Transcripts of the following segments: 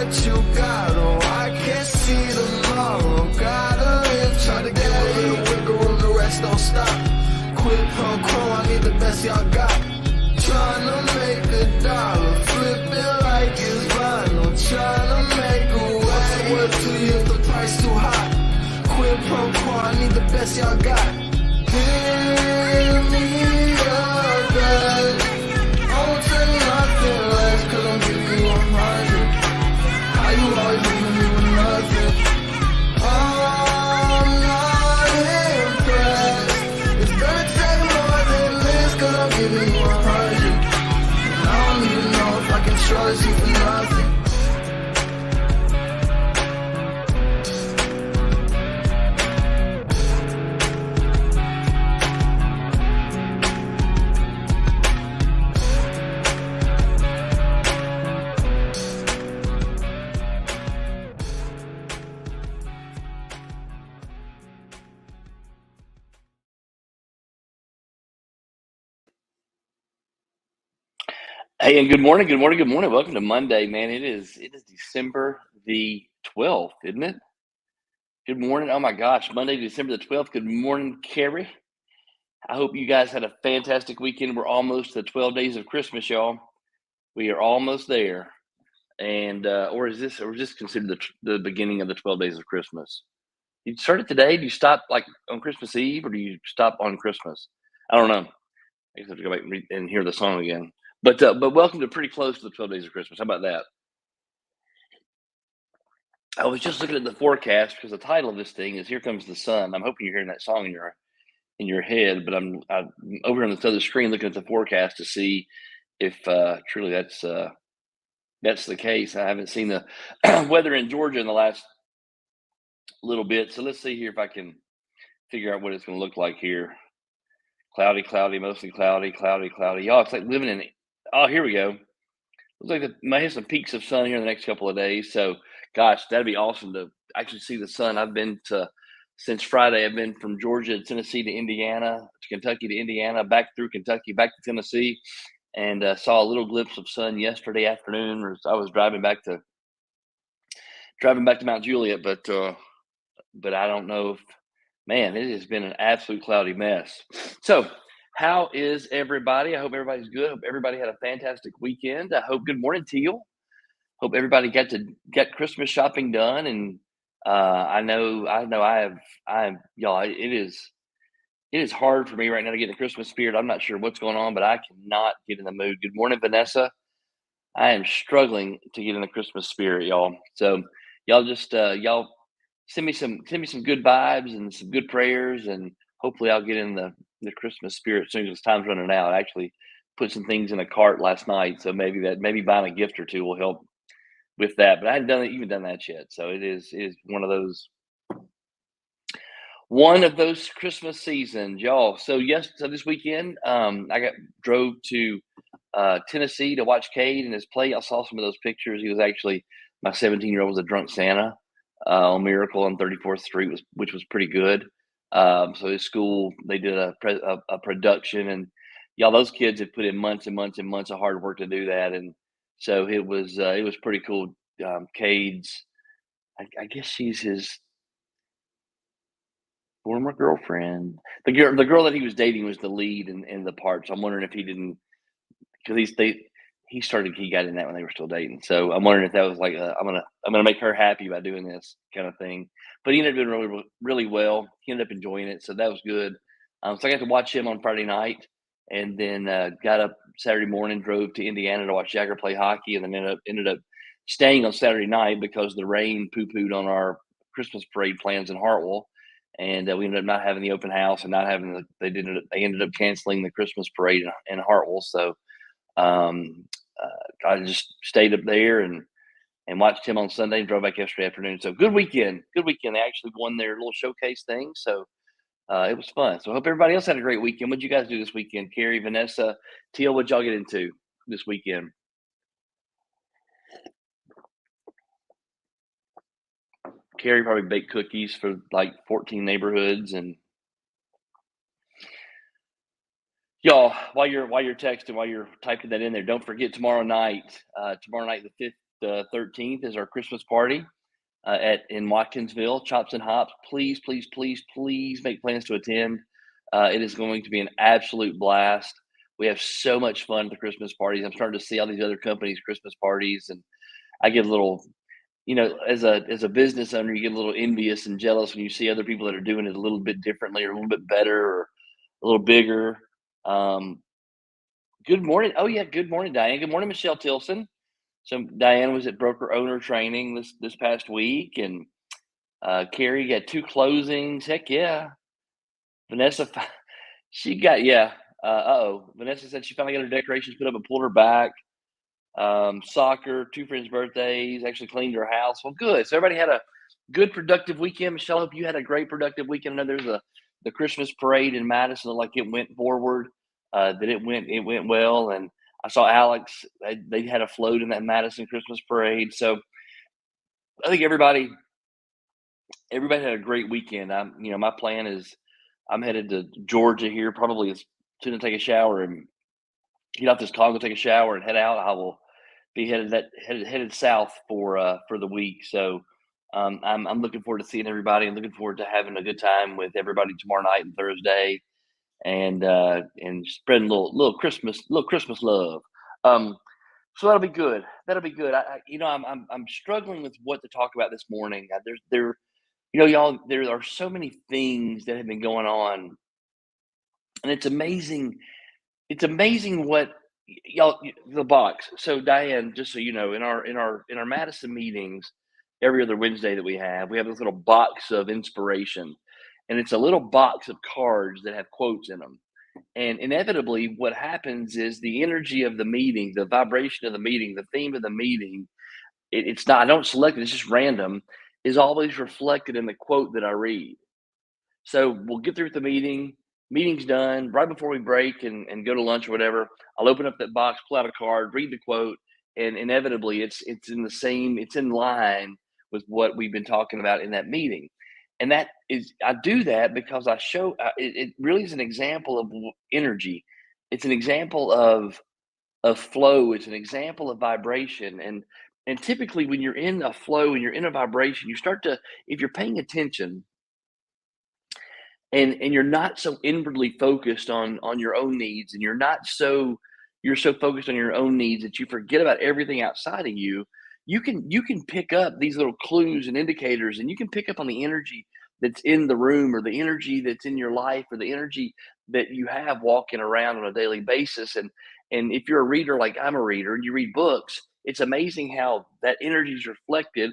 what you got. Oh, I can't see tomorrow. Gotta live, try to get a little wiggle room, the rest don't stop. Quid pro quo, I need the best y'all got. Tryna make a dollar, flip it like it's vinyl. Tryna make a way. What's it worth to you if the price too high? Quid pro quo, I need the best y'all got. Give me your best. I won't tell you nothing less, cause I'm giving you 100. How you always leaving me with nothing? I'm not impressed. It's gonna take more than this, cause I'm giving you 100. And I don't even know if I can trust you for nothing. Hey, and good morning, good morning, good morning. Welcome to Monday, man. It is December the 12th, isn't it? Good morning. Oh my gosh, Monday, December the 12th. Good morning, Carrie. I hope you guys had a fantastic weekend. We're almost to 12 days of Christmas, y'all. We are almost there. And or is this considered the beginning of the 12 days of Christmas? You started today? Do you stop like on Christmas Eve or do you stop on Christmas? I don't know. I guess I have to go back and hear the song again. But welcome to pretty close to the 12 days of Christmas. How about that? I was just looking at the forecast because the title of this thing is "Here Comes the Sun." I'm hoping you're hearing that song in your head, but I'm over on the other screen looking at the forecast to see if truly that's the case. I haven't seen the weather in Georgia in the last little bit, so let's see here if I can figure out what it's going to look like here. Cloudy, cloudy, mostly cloudy, cloudy, cloudy. Y'all, it's like living in. Oh, here we go. Looks like might have some peaks of sun here in the next couple of days. So, gosh, that'd be awesome to actually see the sun. I've been to since Friday. I've been from Georgia to Tennessee to Indiana to Kentucky to Indiana, back through Kentucky, back to Tennessee, and saw a little glimpse of sun yesterday afternoon. As I was driving back to Mount Juliet, but I don't know if man, it has been an absolute cloudy mess. So, how is everybody? I hope everybody's good. Hope everybody had a fantastic weekend. I hope good morning, Teal. Hope everybody got Christmas shopping done. And I know y'all. It is hard for me right now to get in the Christmas spirit. I'm not sure what's going on, but I cannot get in the mood. Good morning, Vanessa. I am struggling to get in the Christmas spirit, y'all. So y'all just y'all send me some good vibes and some good prayers, and hopefully I'll get in the Christmas spirit soon as time's running out. I actually put some things in a cart last night, so maybe buying a gift or two will help with that. But I hadn't done that yet. So it is one of those Christmas seasons, y'all. So this weekend, I drove to Tennessee to watch Cade and his play. I saw some of those pictures. He was actually my 17-year-old was a drunk Santa on Miracle on 34th Street, which was pretty good. So his school, they did a production, and y'all, those kids had put in months and months and months of hard work to do that, and so it was pretty cool. Cade's, I guess she's his former girlfriend. The girl that he was dating was the lead in the part. So I'm wondering if he didn't because he got in that when they were still dating. So I'm wondering if that was like I'm gonna make her happy by doing this kind of thing. But he ended up doing really really well. He ended up enjoying it, so that was good. So I got to watch him on Friday night, and then got up Saturday morning, drove to Indiana to watch Jagger play hockey, and then ended up staying on Saturday night because the rain poo pooed on our Christmas parade plans in Hartwell, and we ended up not having the open house and not having they ended up canceling the Christmas parade in Hartwell. So um, I just stayed up there and watched him on Sunday and drove back yesterday afternoon. So good weekend. Good weekend. They actually won their little showcase thing. So it was fun. So I hope everybody else had a great weekend. What'd you guys do this weekend? Carrie, Vanessa, Teal, what'd y'all get into this weekend? Carrie probably baked cookies for like 14 neighborhoods. And y'all, while you're texting, while you're typing that in there, don't forget tomorrow night the the 13th is our Christmas party in Watkinsville, Chops and Hops. Please, please, please, please make plans to attend. It is going to be an absolute blast. We have so much fun at the Christmas parties. I'm starting to see all these other companies' Christmas parties, and I get a little, as a business owner, you get a little envious and jealous when you see other people that are doing it a little bit differently or a little bit better or a little bigger. Um, Good morning. Oh yeah, good morning, Diane. Good morning, Michelle Tilson. So Diane was at broker owner training this past week, and Carrie got 2 closings. Heck yeah. Vanessa, she got yeah. Uh-oh. Vanessa said she finally got her decorations put up and pulled her back. Soccer, 2 friends' birthdays. Actually cleaned her house. Well, good. So everybody had a good, productive weekend. Michelle, I hope you had a great, productive weekend. I know there's the Christmas parade in Madison. Looked like it went forward. That it went well, and I saw Alex. They had a float in that Madison Christmas parade. So I think everybody had a great weekend. My plan is I'm headed to Georgia here probably as soon as I take a shower and get off this call, go take a shower and head out. I will be headed south for the week. So I'm looking forward to seeing everybody and looking forward to having a good time with everybody tomorrow night and Thursday, and spreading a little Christmas love. Um, so that'll be good. That'll be good. I'm struggling with what to talk about this morning. Y'all, there are so many things that have been going on, and it's amazing. It's amazing what the box. So Diane, just so you know, in our Madison meetings, every other Wednesday that we have this little box of inspiration, and it's a little box of cards that have quotes in them. And inevitably, what happens is the energy of the meeting, the vibration of the meeting, the theme of the meeting, it's not, I don't select it, it's just random, is always reflected in the quote that I read. So we'll get through with the meeting. Meeting's done. Right before we break and go to lunch or whatever, I'll open up that box, pull out a card, read the quote, and inevitably it's in line with what we've been talking about in that meeting. And that is, I do that because it really is an example of energy. It's an example of flow. It's an example of vibration. And typically when you're in a flow and you're in a vibration, you start to, if you're paying attention, and you're not so inwardly focused on your own needs, and you're so focused on your own needs that you forget about everything outside of you. You can pick up these little clues and indicators, and you can pick up on the energy that's in the room, or the energy that's in your life, or the energy that you have walking around on a daily basis. And if you're a reader like I'm a reader and you read books, it's amazing how that energy is reflected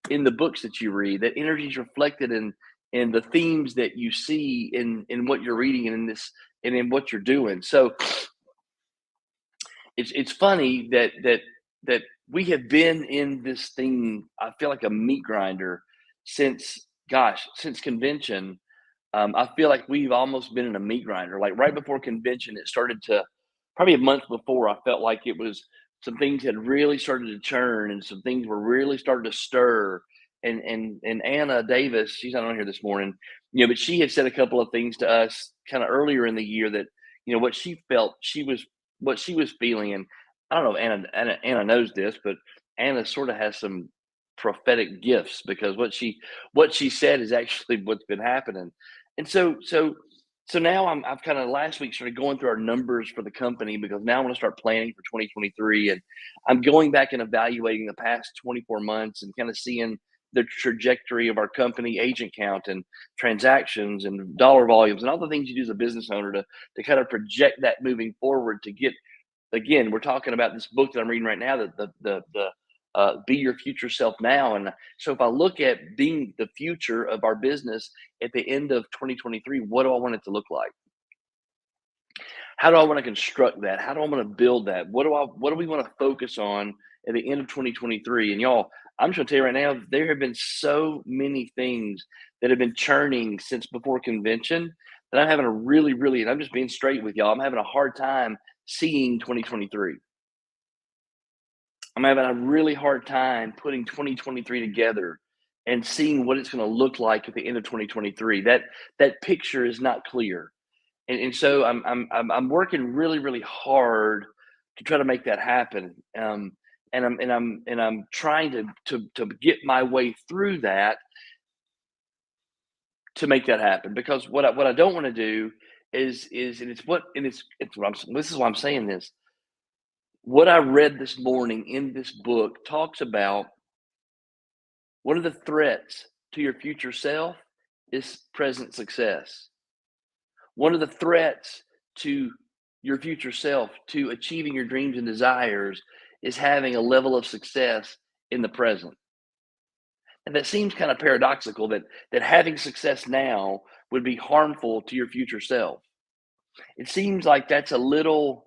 in the books that you read. That energy is reflected in the themes that you see in what you're reading and in what you're doing. So it's funny that we have been in this thing. I feel like a meat grinder since convention. I feel like we've almost been in a meat grinder. Like right before convention, it started to, probably a month before, I felt like it was, some things had really started to churn and some things were really starting to stir. And Anna Davis, she's not on here this morning, but she had said a couple of things to us kind of earlier in the year that, what she felt what she was feeling. And I don't know if Anna knows this, but Anna sort of has some prophetic gifts, because what she said is actually what's been happening. And so now I've kind of last week started going through our numbers for the company, because now I want to start planning for 2023, and I'm going back and evaluating the past 24 months and kind of seeing the trajectory of our company agent count and transactions and dollar volumes and all the things you do as a business owner to kind of project that moving forward, to get, again, we're talking about this book that I'm reading right now, that the Be Your Future Self Now. And so if I look at being the future of our business at the end of 2023, what do I want it to look like? How do I want to construct that? How do I want to build that? What do we want to focus on at the end of 2023? And y'all, I'm just gonna tell you right now, there have been so many things that have been churning since before convention, that I'm having a really, really, and I'm just being straight with y'all, I'm having a hard time seeing 2023. I'm having a really hard time putting 2023 together and seeing what it's going to look like at the end of 2023. That picture is not clear, and so I'm working really, really hard to try to make that happen. I'm trying to get my way through that to make that happen. Because what I don't want to do is it's what I'm this is why I'm saying this. What I read this morning in this book talks about one of the threats to your future self is present success. One of the threats to your future self, to achieving your dreams and desires, is having a level of success in the present. And that seems kind of paradoxical that having success now would be harmful to your future self. It seems like that's a little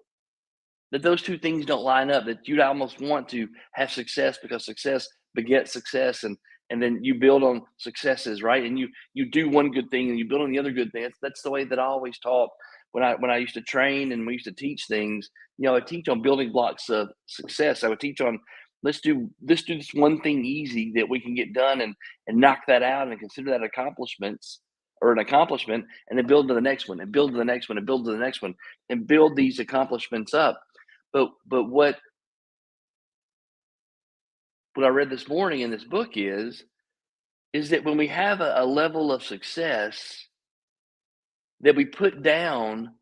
that those two things don't line up, that you'd almost want to have success because success begets success, and then you build on successes, right? And you do one good thing and you build on the other good thing. That's the way that I always taught when I used to train and we used to teach things. I teach on building blocks of success. I would teach on let's do this one thing easy that we can get done, and knock that out and consider that accomplishments or an accomplishment, and then build to the next one and build to the next one and build to the next one and build these accomplishments up. But what I read this morning in this book is that when we have a level of success, that we put down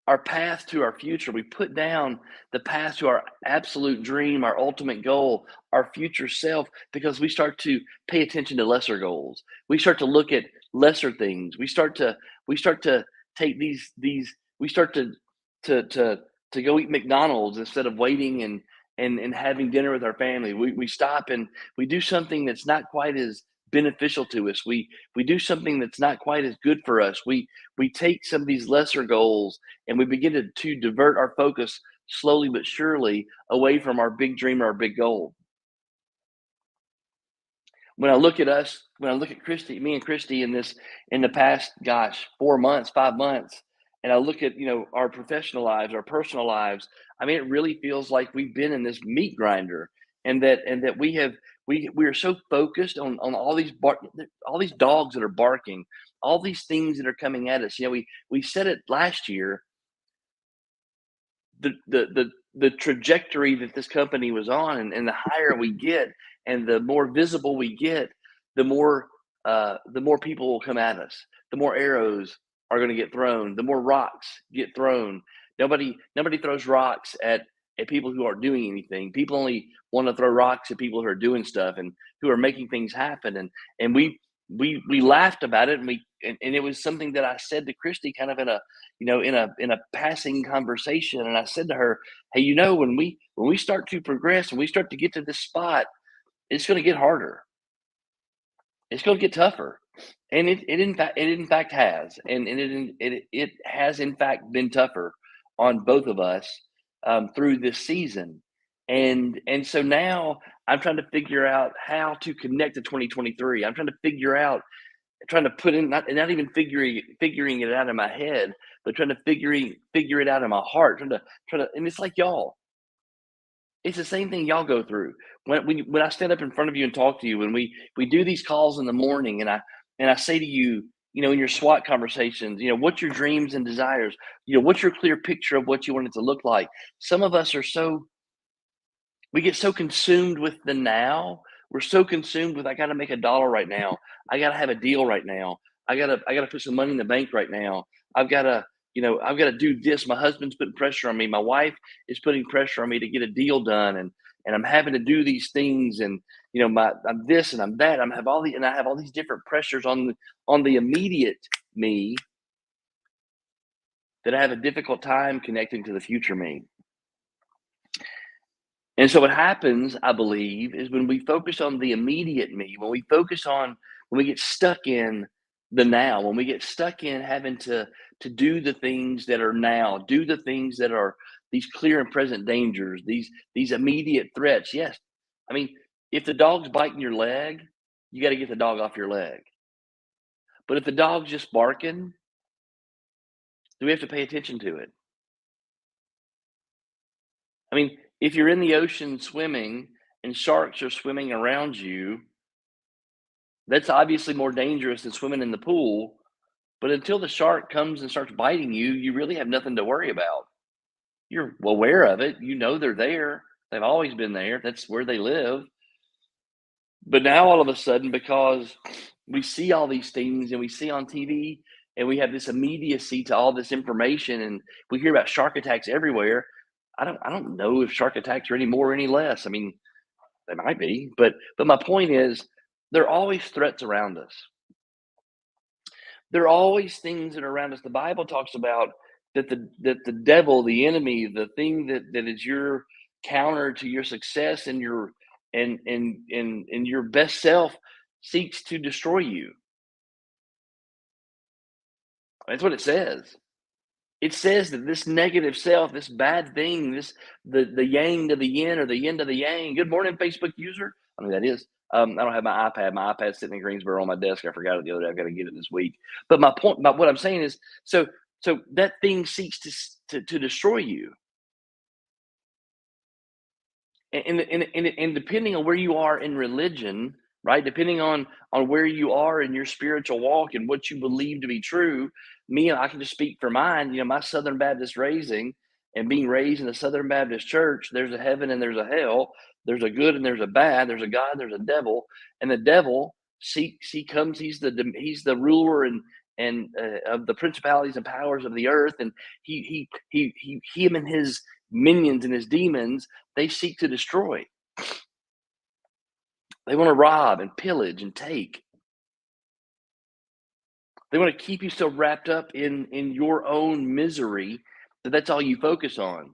our path to our future, we put down the path to our absolute dream, our ultimate goal, our future self, because we start to pay attention to lesser goals. We start to look at lesser things. We start to take these we start to go eat McDonald's instead of waiting and having dinner with our family. We stop and we do something that's not quite as beneficial to us. We do something that's not quite as good for us. We take some of these lesser goals and we begin to divert our focus slowly but surely away from our big dream or our big goal. When I look at us, when I look at Christy, me and Christy in the past, gosh, 4 months, 5 months, and I look at our professional lives, our personal lives. I mean, it really feels like we've been in this meat grinder, and that we are so focused on all these dogs that are barking, all these things that are coming at us. We said it last year. The trajectory that this company was on, and the higher we get and the more visible we get, the more people will come at us, the more arrows are going to get thrown, the more rocks get thrown. Nobody throws rocks at people who aren't doing anything. People only want to throw rocks at people who are doing stuff and who are making things happen. And we laughed about it, and it was something that I said to Christy kind of in a passing conversation. And I said to her, hey, when we start to progress and we start to get to this spot, it's going to get harder. It's going to get tougher. And it in fact has, and it has in fact been tougher on both of us through this season. And so now I'm trying to figure out how to connect to 2023. I'm trying to put in, not even figuring it out in my head, but trying to figure it out in my heart. And it's like y'all. It's the same thing y'all go through. When I stand up in front of you and talk to you, when we do these calls in the morning, and I say to you, in your SWAT conversations, what's your dreams and desires? What's your clear picture of what you want it to look like? Some of us we get so consumed with the now. We're so consumed with, I got to make $1 right now. I got to have a deal right now. I got to put some money in the bank right now. I've got to do this. My husband's putting pressure on me. My wife is putting pressure on me to get a deal done, and I'm having to do these things, and I'm this and I'm that. I have all these different pressures on the immediate me that I have a difficult time connecting to the future me. And so what happens, I believe, is when we focus on the immediate me, when we get stuck in the now, when we get stuck in having to do the things that are now, do the things that are these clear and present dangers, these immediate threats. Yes. I mean, if the dog's biting your leg, you got to get the dog off your leg. But if the dog's just barking, do we have to pay attention to it? I mean, if you're in the ocean swimming and sharks are swimming around you, that's obviously more dangerous than swimming in the pool. But until the shark comes and starts biting you, you really have nothing to worry about. You're aware of it, they're there, They've always been there. That's where they live. But now all of a sudden, because we see all these things and we see on TV and we have this immediacy to all this information and we hear about shark attacks everywhere. I don't know if shark attacks are any more or any less. I mean, they might be, but my point is there are always threats around us. There are always things that are around us. The Bible talks about that the devil, the enemy, the thing that is your counter to your success and your and your best self seeks to destroy you. That's what it says. It says that this negative self, this bad thing, this the yang to the yin or the yin to the yang. Good morning, Facebook user. I mean that is. I don't have my iPad. My iPad's sitting in Greensboro on my desk. I forgot it the other day. I've got to get it this week. But my point, but what I'm saying is, so that thing seeks to destroy you, and depending on where you are in religion, right? Depending on where you are in your spiritual walk and what you believe to be true. Me, I can just speak for mine. You know, my Southern Baptist raising and being raised in a Southern Baptist church, there's a heaven and there's a hell. There's a good and there's a bad. There's a God, there's a devil, and the devil seeks. He comes. He's the ruler and of the principalities and powers of the earth, and him and his minions and his demons, they seek to destroy. They want to rob and pillage and take. They want to keep you so wrapped up in your own misery that that's all you focus on.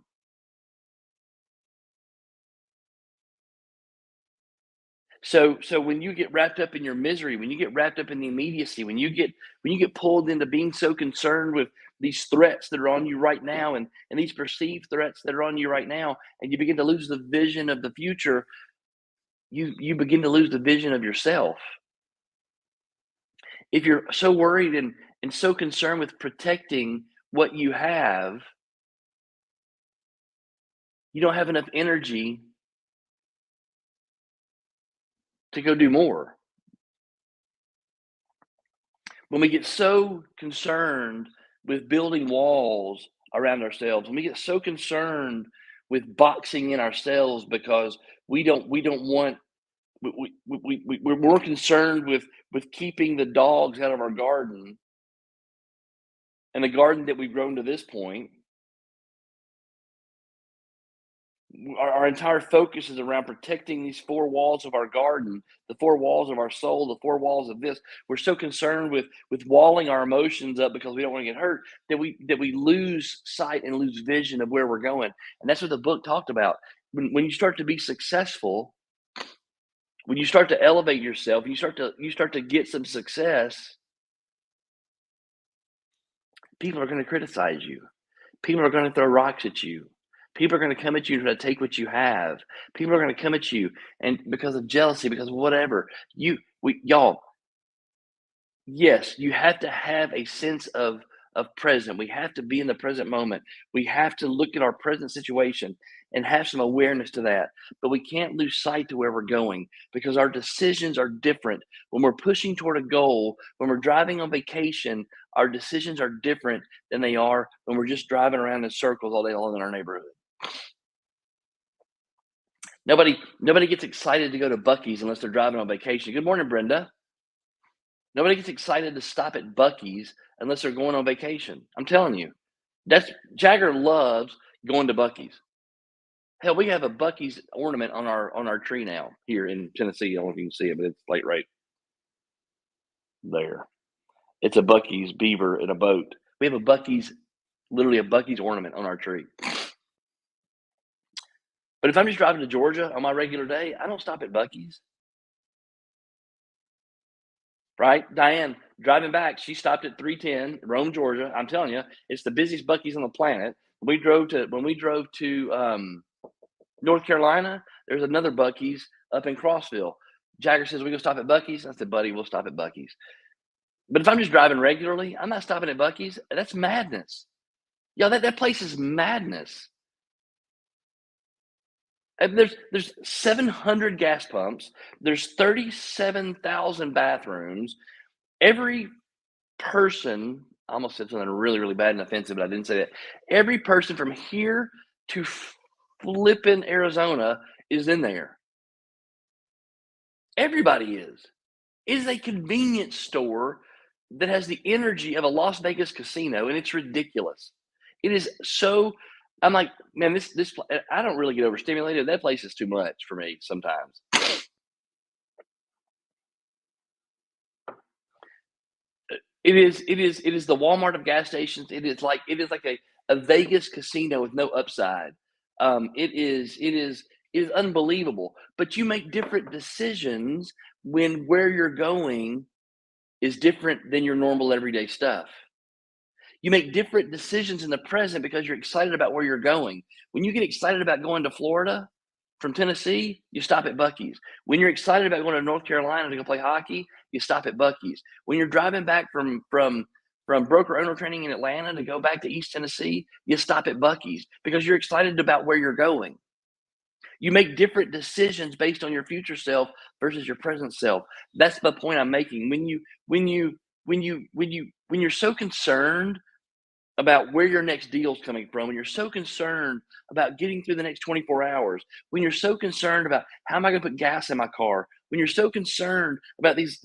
So when you get wrapped up in your misery, when you get wrapped up in the immediacy, when you get pulled into being so concerned with these threats that are on you right now and these perceived threats that are on you right now, and you begin to lose the vision of the future, you begin to lose the vision of yourself. If you're so worried and so concerned with protecting what you have, you don't have enough energy to go do more. When we get so concerned with building walls around ourselves, when we get so concerned with boxing in ourselves because we don't want we're more concerned with keeping the dogs out of our garden and the garden that we've grown to this point. Our entire focus is around protecting these four walls of our garden, the four walls of our soul, the four walls of this. We're so concerned with walling our emotions up because we don't want to get hurt that we lose sight and lose vision of where we're going. And that's what the book talked about. When you start to be successful, when you start to elevate yourself, you start to get some success, people are going to criticize you. People are going to throw rocks at you. People are going to come at you and try to take what you have. People are going to come at you and because of jealousy, because of whatever. Y'all, yes, you have to have a sense of present. We have to be in the present moment. We have to look at our present situation and have some awareness to that. But we can't lose sight to where we're going because our decisions are different. When we're pushing toward a goal, when we're driving on vacation, our decisions are different than they are when we're just driving around in circles all day long in our neighborhood. Nobody gets excited to go to Bucky's unless they're driving on vacation. Good morning, Brenda. Nobody gets excited to stop at Bucky's unless they're going on vacation. I'm telling you. That's Jagger loves going to Bucky's. Hell, we have a Bucky's ornament on our tree now here in Tennessee. I don't know if you can see it, but it's like right there. It's a Bucky's beaver in a boat. We have a Bucky's, literally a Bucky's ornament on our tree. But if I'm just driving to Georgia on my regular day, I don't stop at Bucky's. Right? Diane, driving back, she stopped at 310 Rome, Georgia. I'm telling you, it's the busiest Bucky's on the planet. When we drove to North Carolina, there's another Bucky's up in Crossville. Jagger says, we go stop at Bucky's. I said, buddy, we'll stop at Bucky's. But if I'm just driving regularly, I'm not stopping at Bucky's. That's madness. Yo, that place is madness. And there's 700 gas pumps. There's 37,000 bathrooms. Every person, I almost said something really, really bad and offensive, but I didn't say that. Every person from here to flipping Arizona is in there. Everybody is. It is a convenience store that has the energy of a Las Vegas casino, and it's ridiculous. It is so. I'm like, man, I don't really get overstimulated. That place is too much for me sometimes. It is the Walmart of gas stations. It is like a Vegas casino with no upside. It is unbelievable. But you make different decisions when where you're going is different than your normal everyday stuff. You make different decisions in the present because you're excited about where you're going. When you get excited about going to Florida from Tennessee, you stop at Bucky's. When you're excited about going to North Carolina to go play hockey, you stop at Bucky's. When you're driving back from broker owner training in Atlanta to go back to East Tennessee, you stop at Bucky's because you're excited about where you're going. You make different decisions based on your future self versus your present self. That's the point I'm making. When you're so concerned about where your next deal's coming from, when you're so concerned about getting through the next 24 hours, when you're so concerned about how am I going to put gas in my car, when you're so concerned about these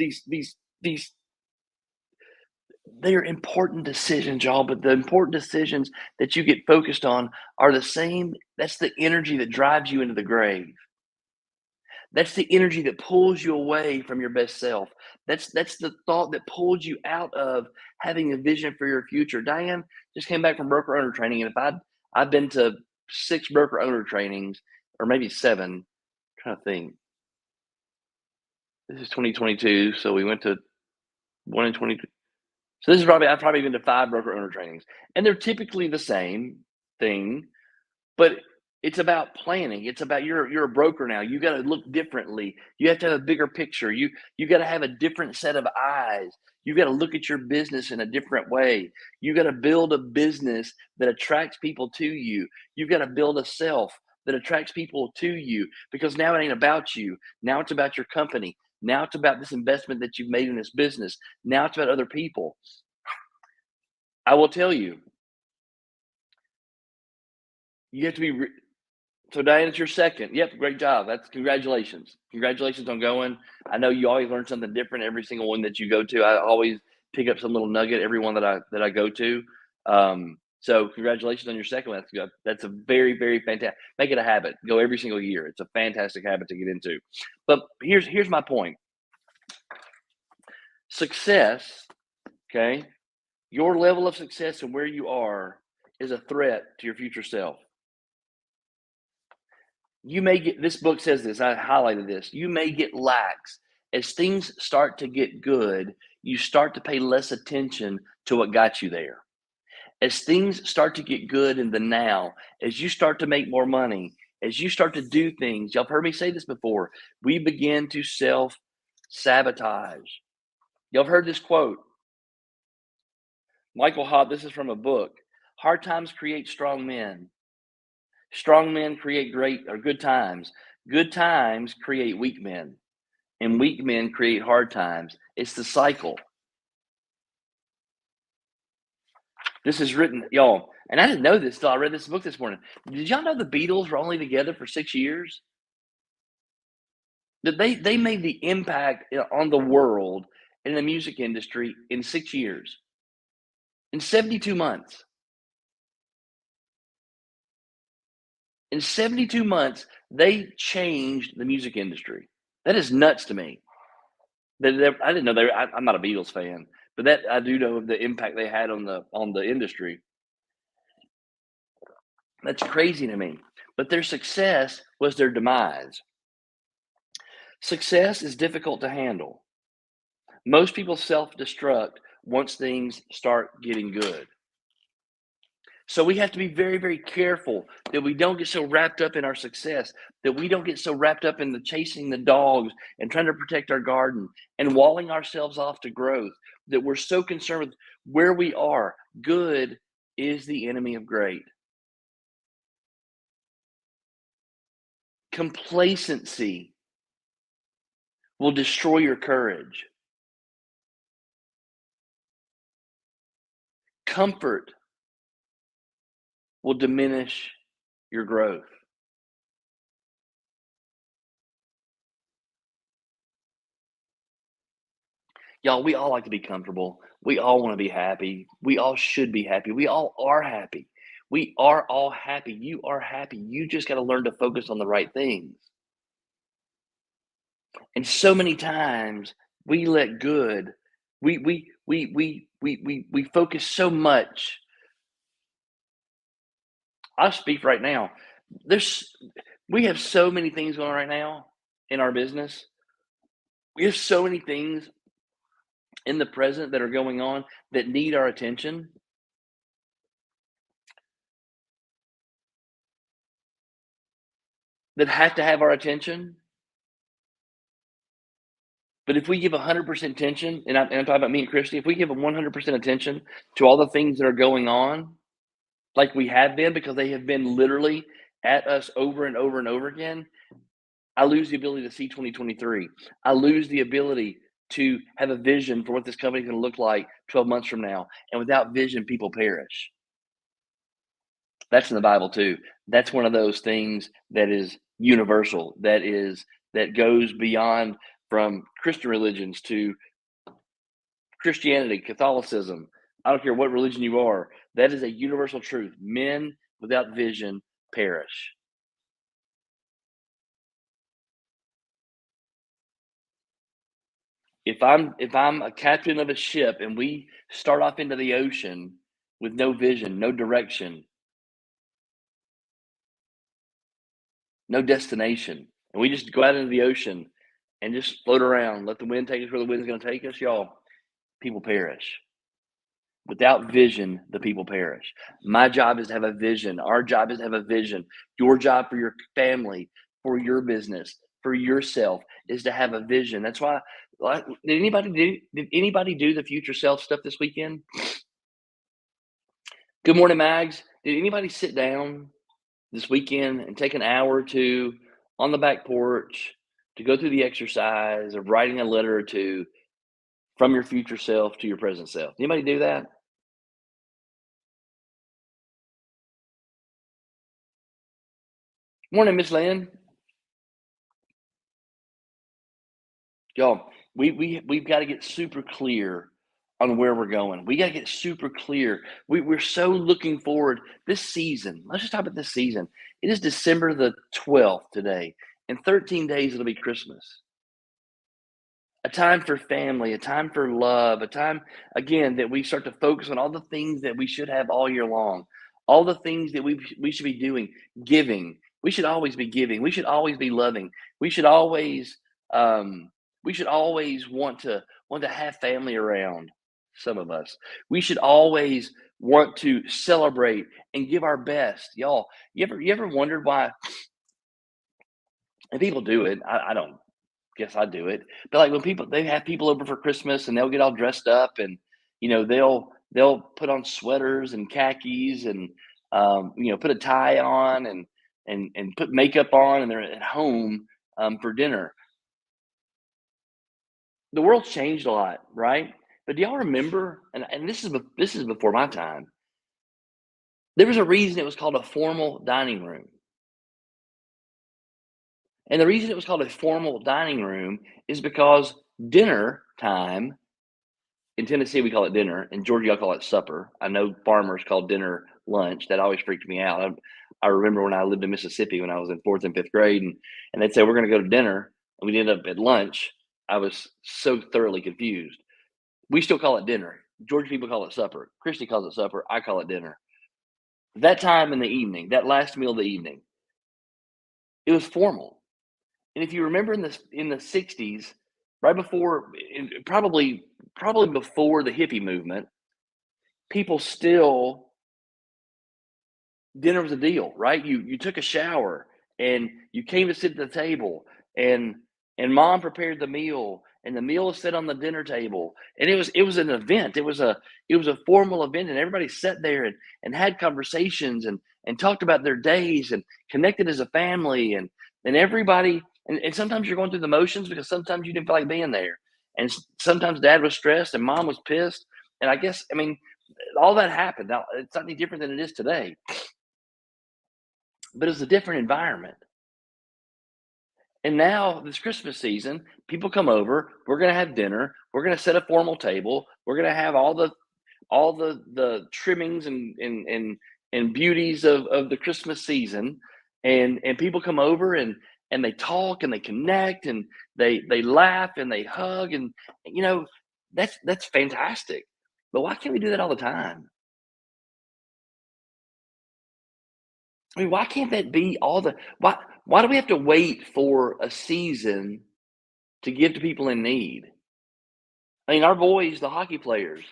they are important decisions, y'all, but the important decisions that you get focused on are the same. That's the energy that drives you into the grave. That's the energy that pulls you away from your best self. That's the thought that pulls you out of having a vision for your future. Diane just came back from broker owner training, and if I've been to 6 broker owner trainings, or maybe 7, I'm trying to think. This is 2022, so we went to 1 in 20. So this is probably I've probably been to 5 broker owner trainings, and they're typically the same thing, but it's about planning. It's about you're a broker now. You got to look differently. You have to have a bigger picture. You got to have a different set of eyes. You got to look at your business in a different way. You got to build a business that attracts people to you. You've got to build a self that attracts people to you because now it ain't about you. Now it's about your company. Now it's about this investment that you've made in this business. Now it's about other people. I will tell you, you have to be so Diane, it's your second. Yep, great job. That's congratulations. Congratulations on going. I know you always learn something different every single one that you go to. I always pick up some little nugget every one that I go to. So congratulations on your second one. That's good. That's a very, very fantastic. Make it a habit. Go every single year. It's a fantastic habit to get into. But here's my point. Success, okay, your level of success and where you are is a threat to your future self. You may get this book says this, I highlighted this. You may get lax. As things start to get good, you start to pay less attention to what got you there. As things start to get good in the now, as you start to make more money, as you start to do things, y'all have heard me say this before, we begin to self sabotage. Y'all have heard this quote. Michael Hott, this is from a book. Hard times create strong men. Strong men create great or good times. Good times create weak men, and weak men create hard times. It's the cycle. This is written, y'all, and I didn't know this till I read this book this morning. Did y'all know the Beatles were only together for 6 years? That they made the impact on the world in the music industry in 6 years, in 72 months. In 72 months, they changed the music industry. That is nuts to me. I didn't know they. I'm not a Beatles fan, but that I do know the impact they had on the industry. That's crazy to me. But their success was their demise. Success is difficult to handle. Most people self-destruct once things start getting good. So we have to be very, very careful that we don't get so wrapped up in our success, that we don't get so wrapped up in the chasing the dogs and trying to protect our garden and walling ourselves off to growth, that we're so concerned with where we are. Good is the enemy of great. Complacency will destroy your courage. Comfort will diminish your growth. Y'all, we all like to be comfortable. We all want to be happy. We all should be happy. We all are happy. We are all happy. You are happy. You just got to learn to focus on the right things. And so many times we let good, we focus so much. I'll speak right now. There's we have so many things going on right now in our business. We have so many things in the present that are going on that need our attention, that have to have our attention. But if we give 100% attention, and I'm talking about me and Christy, if we give 100% attention to all the things that are going on, like we have been, because they have been literally at us over and over and over again, I lose the ability to see 2023. I lose the ability to have a vision for what this company is going to look like 12 months from now. And without vision, people perish. That's in the Bible too. That's one of those things that is universal, that goes beyond from Christian religions to Christianity, Catholicism. I don't care what religion you are. That is a universal truth. Men without vision perish. If I'm a captain of a ship and we start off into the ocean with no vision, no direction, no destination, and we just go out into the ocean and just float around, let the wind take us where the wind's going to take us, y'all, people perish. Without vision, the people perish. My job is to have a vision. Our job is to have a vision. Your job for your family, for your business, for yourself is to have a vision. That's why. Like, did anybody do the future self stuff this weekend? Good morning, Mags. Did anybody sit down this weekend and take an hour or two on the back porch to go through the exercise of writing a letter or two from your future self to your present self? Anybody do that? Morning, Miss Lynn. Y'all, we've got to get super clear on where we're going. We got to get super clear. We're so looking forward this season. Let's just talk about this season. It is December the 12th today. In 13 days, it'll be Christmas. A time for family, a time for love, a time, again, that we start to focus on all the things that we should have all year long, all the things that we should be doing, giving. We should always be giving. We should always be loving. We should always um, we should always want to have family around. Some of us. We should always want to celebrate and give our best. Y'all, you ever wondered why? And people do it. I don't guess I do it. But like when people they have people over for Christmas and they'll get all dressed up and they'll put on sweaters and khakis and put a tie on and put makeup on and they're at home for dinner. The world's changed a lot, right? But do y'all remember? And this is before my time. There was a reason it was called a formal dining room, and the reason it was called a formal dining room is because dinner time in Tennessee, we call it dinner. In Georgia, y'all call it supper. I know farmers call dinner lunch. That always freaked me out. I remember when I lived in Mississippi when I was in fourth and fifth grade, and they'd say, we're going to go to dinner, and we'd end up at lunch. I was so thoroughly confused. We still call it dinner. Georgia people call it supper. Christy calls it supper. I call it dinner. That time in the evening, that last meal of the evening, it was formal. And if you remember in the 60s, right before probably before the hippie movement, people still dinner was a deal, right? You took a shower and you came to sit at the table and mom prepared the meal and the meal was set on the dinner table and it was an event. It was a formal event and everybody sat there and had conversations and talked about their days and connected as a family and everybody and sometimes you're going through the motions because sometimes you didn't feel like being there. And sometimes dad was stressed and mom was pissed. And I mean, all that happened. Now it's not any different than it is today, but it's a different environment. And now this Christmas season, people come over. We're gonna have dinner. We're gonna set a formal table. We're gonna have all the trimmings and beauties of the Christmas season, and people come over and they talk and they connect and they laugh and they hug and you know that's fantastic. But why can't we do that all the time? I mean, why can't that be all the why do we have to wait for a season to give to people in need? I mean, our boys, the hockey players,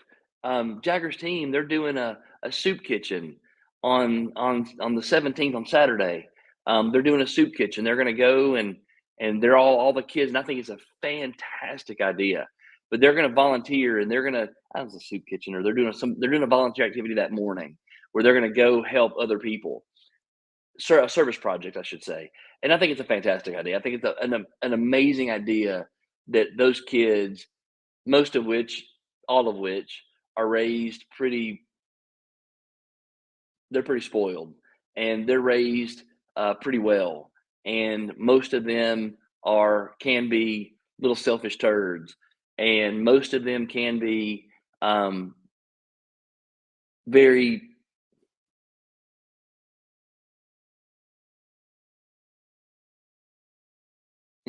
Jagger's team, they're doing a soup kitchen on the 17th on Saturday. They're doing a soup kitchen. They're going to go and they're all the kids, and I think it's a fantastic idea. But they're going to volunteer and they're going to I don't know, it's a soup kitchen or they're doing a volunteer activity that morning where they're going to go help other people. A service project, I should say. And I think it's a fantastic idea. I think it's an amazing idea that those kids most of which, all of which, are raised pretty. They're pretty spoiled, and they're raised pretty well. And most of them are can be little selfish turds, and most of them can be um, very.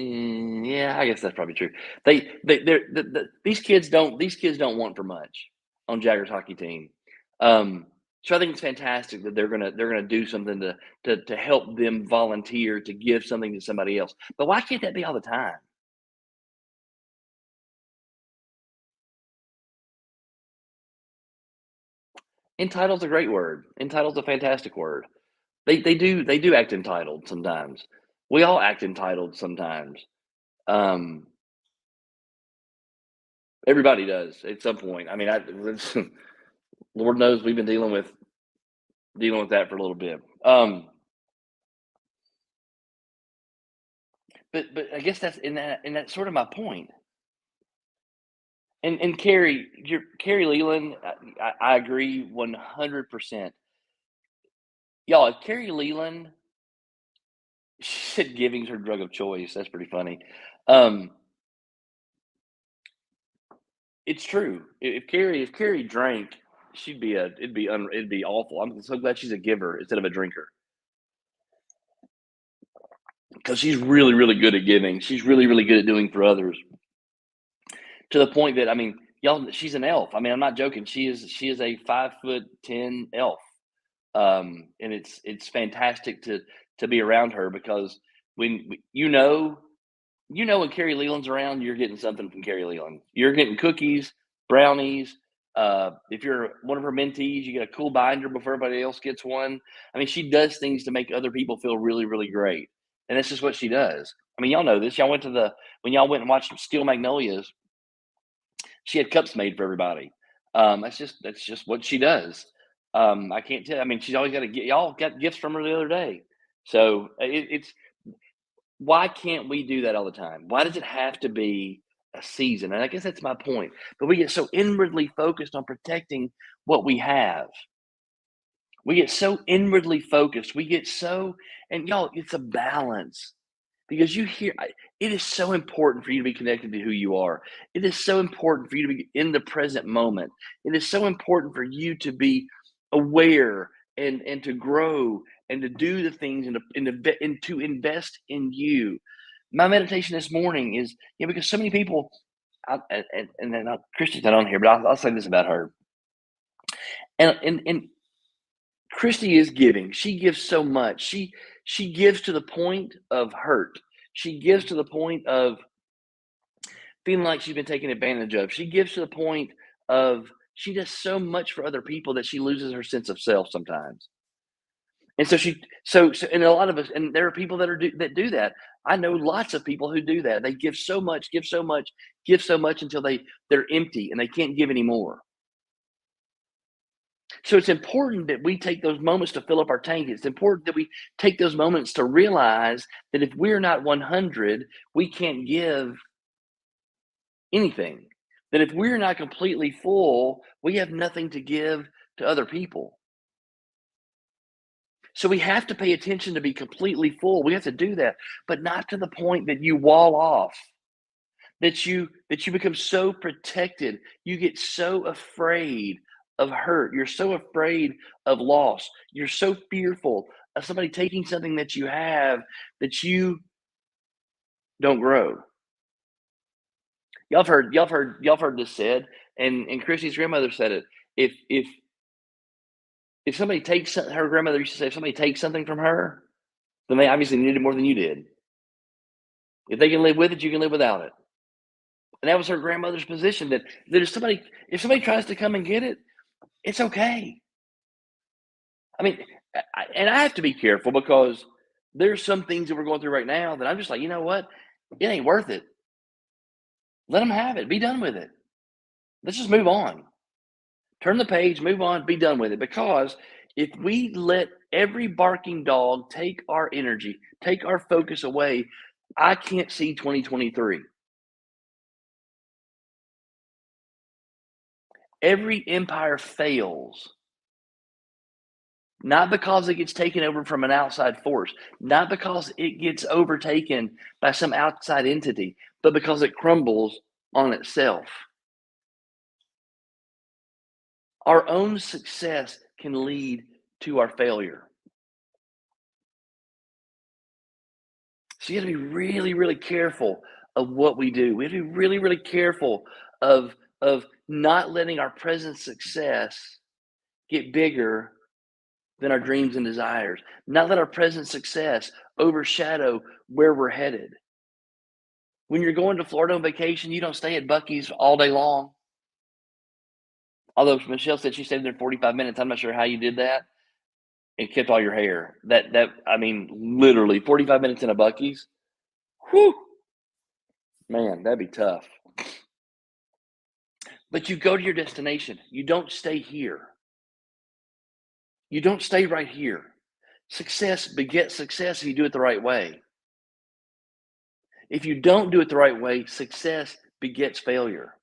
Yeah, I guess that's probably true. These kids don't want for much on Jaggers hockey team. So I think it's fantastic that they're gonna do something to help them volunteer to give something to somebody else. But why can't that be all the time? Entitled's a great word. Entitled's a fantastic word. They do act entitled sometimes. We all act entitled sometimes. Um, Everybody does at some point. I mean, Lord knows we've been dealing with that for a little bit. But I guess that's sort of my point. And Carrie Leland, I agree 100%. Y'all, if Carrie Leland, she said giving's her drug of choice. That's pretty funny. Um, it's true. If Carrie drank, it'd be awful. I'm so glad she's a giver instead of a drinker because she's really really good at giving. She's really really good at doing for others to the point that I mean, y'all, she's an elf. I mean, I'm not joking. She is a 5'10" elf. And it's fantastic to be around her because when Carrie Leland's around, you're getting something from Carrie Leland. You're getting cookies, brownies. If you're one of her mentees, you get a cool binder before everybody else gets one. I mean, she does things to make other people feel really, really great, and that's just what she does. I mean, y'all know this. Y'all went to the when y'all went and watched Steel Magnolias. She had cups made for everybody. That's just what she does. I can't tell. I mean, she's always got to get y'all got gifts from her the other day. So it's why can't we do that all the time? Why does it have to be a season? And I guess that's my point. But we get so inwardly focused on protecting what we have. We get so inwardly focused. We get so, and y'all, it's a balance because it is so important for you to be connected to who you are. It is so important for you to be in the present moment. It is so important for you to be aware and to grow and to do the things and to invest in you. My meditation this morning is because so many people and they're not Christians not on here, but I'll say this about her. And Christy is giving. She gives so much. She gives to the point of hurt. She gives to the point of feeling like she's been taken advantage of. She gives to the point of she does so much for other people that she loses her sense of self sometimes. And and a lot of us, and there are people that do that. I know lots of people who do that. They give so much, give so much, give so much until they're empty and they can't give anymore. So it's important that we take those moments to fill up our tank. It's important that we take those moments to realize that if we're not 100, we can't give anything. That if we're not completely full, we have nothing to give to other people. So we have to pay attention to be completely full. We have to do that, but not to the point that you wall off, that you become so protected. You get so afraid of hurt. You're so afraid of loss. You're so fearful of somebody taking something that you have that you don't grow. Y'all have heard this said, and Chrissy's grandmother said it. If somebody takes her grandmother used to say, if somebody takes something from her, then they obviously needed it more than you did. If they can live with it, you can live without it. And that was her grandmother's position, that if somebody tries to come and get it, it's okay. I mean, and I have to be careful because there's some things that we're going through right now that I'm just like, you know what? It ain't worth it. Let them have it. Be done with it. Let's just move on. Turn the page, move on, be done with it. Because if we let every barking dog take our energy, take our focus away, I can't see 2023. Every empire fails, not because it gets taken over from an outside force, not because it gets overtaken by some outside entity, but because it crumbles on itself. Our own success can lead to our failure. So you have to be really, really careful of what we do. We have to be really, really careful of not letting our present success get bigger than our dreams and desires. Not let our present success overshadow where we're headed. When you're going to Florida on vacation, you don't stay at Buc-ee's all day long. Although Michelle said she stayed there 45 minutes. I'm not sure how you did that and kept all your hair. I mean, literally 45 minutes in a Buc-ee's. Whew. Man, that'd be tough. But you go to your destination. You don't stay here. You don't stay right here. Success begets success if you do it the right way. If you don't do it the right way, success begets failure.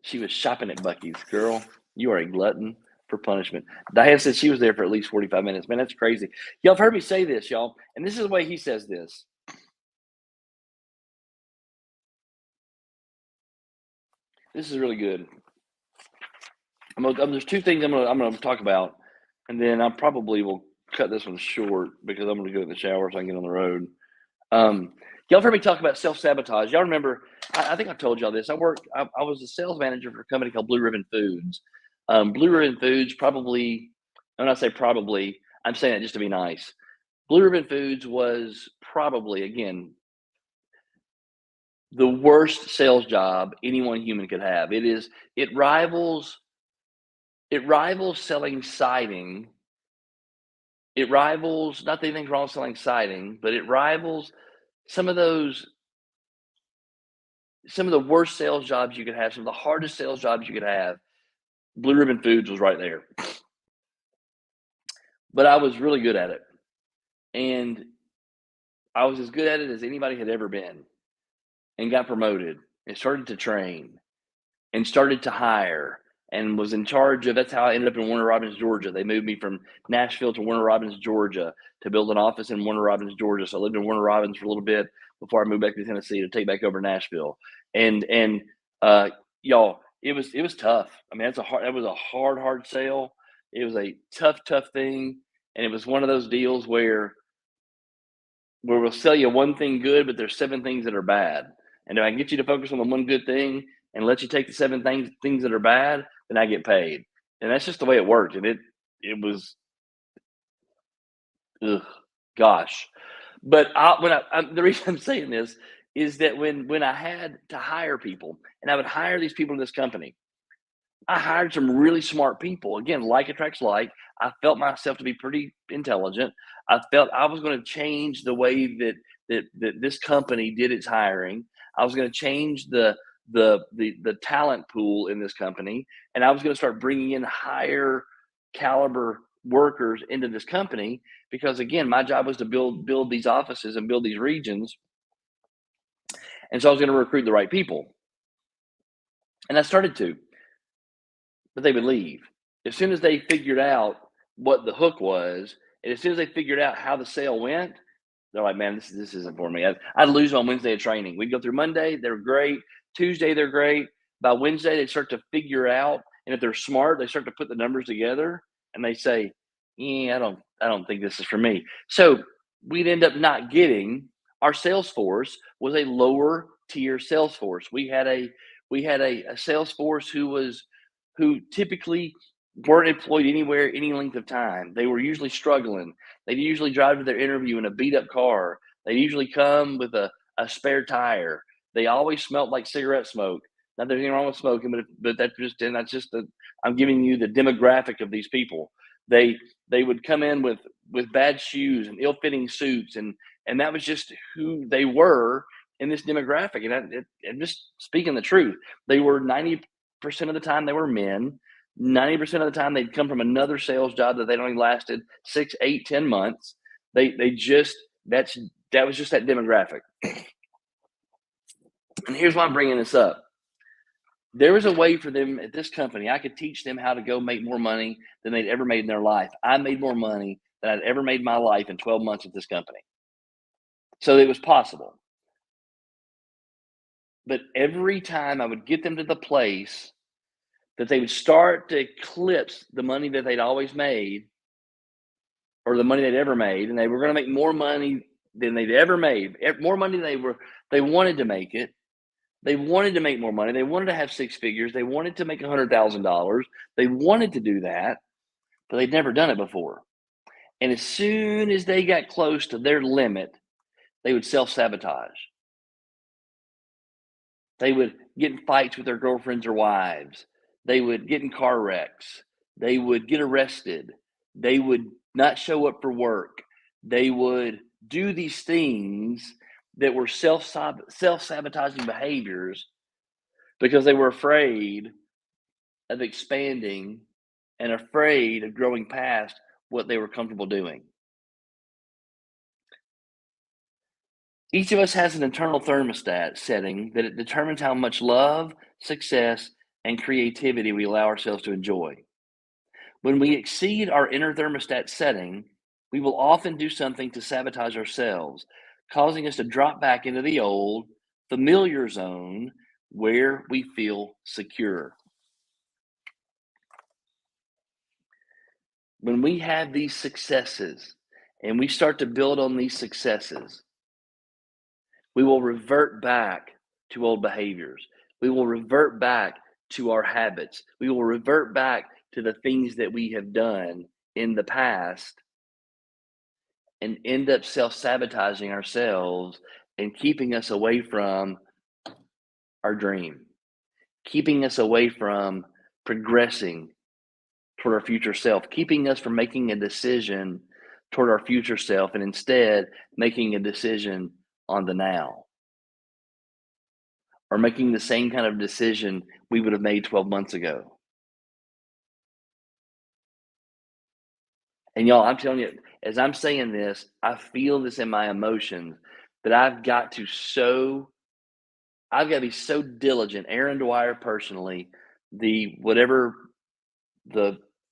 She was shopping at Buc-ee's. Girl, you are a glutton for punishment. Diane said she was there for at least 45 minutes. Man, that's crazy. Y'all have heard me say this, y'all, and this is the way he says this. This is really good. There's two things I'm gonna talk about, and then I probably will cut this one short because I'm gonna go in the shower so I can get on the road. Y'all have heard me talk about self-sabotage. Y'all remember, I think I told y'all this. I was a sales manager for a company called Blue Ribbon Foods. Blue Ribbon Foods probably, when I say probably, I'm saying that just to be nice. Blue Ribbon Foods was probably, again, the worst sales job any one human could have. It rivals selling siding. It rivals, not that anything's wrong with selling siding, but it rivals some of the worst sales jobs you could have, some of the hardest sales jobs you could have. Blue Ribbon Foods was right there. But I was really good at it. And I was as good at it as anybody had ever been, and got promoted and started to train and started to hire and was in charge of. That's how I ended up in Warner Robins, Georgia. They moved me from Nashville to Warner Robins, Georgia to build an office in Warner Robins, Georgia. So I lived in Warner Robins for a little bit before I moved back to Tennessee to take back over Nashville. And y'all, it was tough. I mean, that was a hard sale. It was a tough thing. And it was one of those deals where we'll sell you one thing good, but there's 7 things that are bad. And if I can get you to focus on the one good thing and let you take the 7 things that are bad, then I get paid. And that's just the way it worked. And it was, gosh. But the reason I'm saying this is that when I had to hire people, and I would hire these people in this company, I hired some really smart people. Again, like attracts like. I felt myself to be pretty intelligent. I felt I was going to change the way that this company did its hiring. I was going to change the talent pool in this company, and I was going to start bringing in higher caliber workers into this company because, again, my job was to build these offices and build these regions, and so I was going to recruit the right people, and I started to. But they would leave. As soon as they figured out what the hook was. And as soon as they figured out how the sale went, they're like, man, this isn't for me. I'd lose on Wednesday of training. We'd go through Monday, they're great. Tuesday, they're great. By Wednesday, they start to figure out, and if they're smart, they start to put the numbers together, and they say, yeah, I don't think this is for me. So we'd end up not getting our sales force was a lower tier sales force. We had a sales force who typically weren't employed anywhere any length of time. They were usually struggling. They'd usually drive to their interview in a beat up car. They usually come with a spare tire. They always smelled like cigarette smoke. Not there's anything wrong with smoking, but that's just the I'm giving you the demographic of these people. They they would come in with bad shoes and ill fitting suits, and that was just who they were in this demographic. And just speaking the truth, they were 90% of the time they were men. 90% of the time they'd come from another sales job that they'd only lasted 6, 8, 10 months. They just that was just that demographic. And here's why I'm bringing this up. There was a way for them at this company. I could teach them how to go make more money than they'd ever made in their life. I made more money than I'd ever made in my life in 12 months at this company. So it was possible. But every time I would get them to the place that they would start to eclipse the money that they'd always made or the money they'd ever made, and they were going to make more money than they'd ever made, more money than they wanted to make it. They wanted to make more money. They wanted to have six figures. They wanted to make $100,000. They wanted to do that, but they'd never done it before. And as soon as they got close to their limit, they would self-sabotage. They would get in fights with their girlfriends or wives. They would get in car wrecks. They would get arrested. They would not show up for work. They would do these things that were self-sabotaging behaviors because they were afraid of expanding and afraid of growing past what they were comfortable doing. Each of us has an internal thermostat setting that it determines how much love, success, and creativity we allow ourselves to enjoy. When we exceed our inner thermostat setting, we will often do something to sabotage ourselves, causing us to drop back into the old, familiar zone where we feel secure. When we have these successes and we start to build on these successes, we will revert back to old behaviors. We will revert back to our habits. We will revert back to the things that we have done in the past and end up self sabotaging ourselves and keeping us away from our dream, keeping us away from progressing toward our future self, keeping us from making a decision toward our future self and instead making a decision on the now or making the same kind of decision we would have made 12 months ago. And y'all, I'm telling you, as I'm saying this, I feel this in my emotions that I've got to be so diligent. Aaron Dwyer personally, the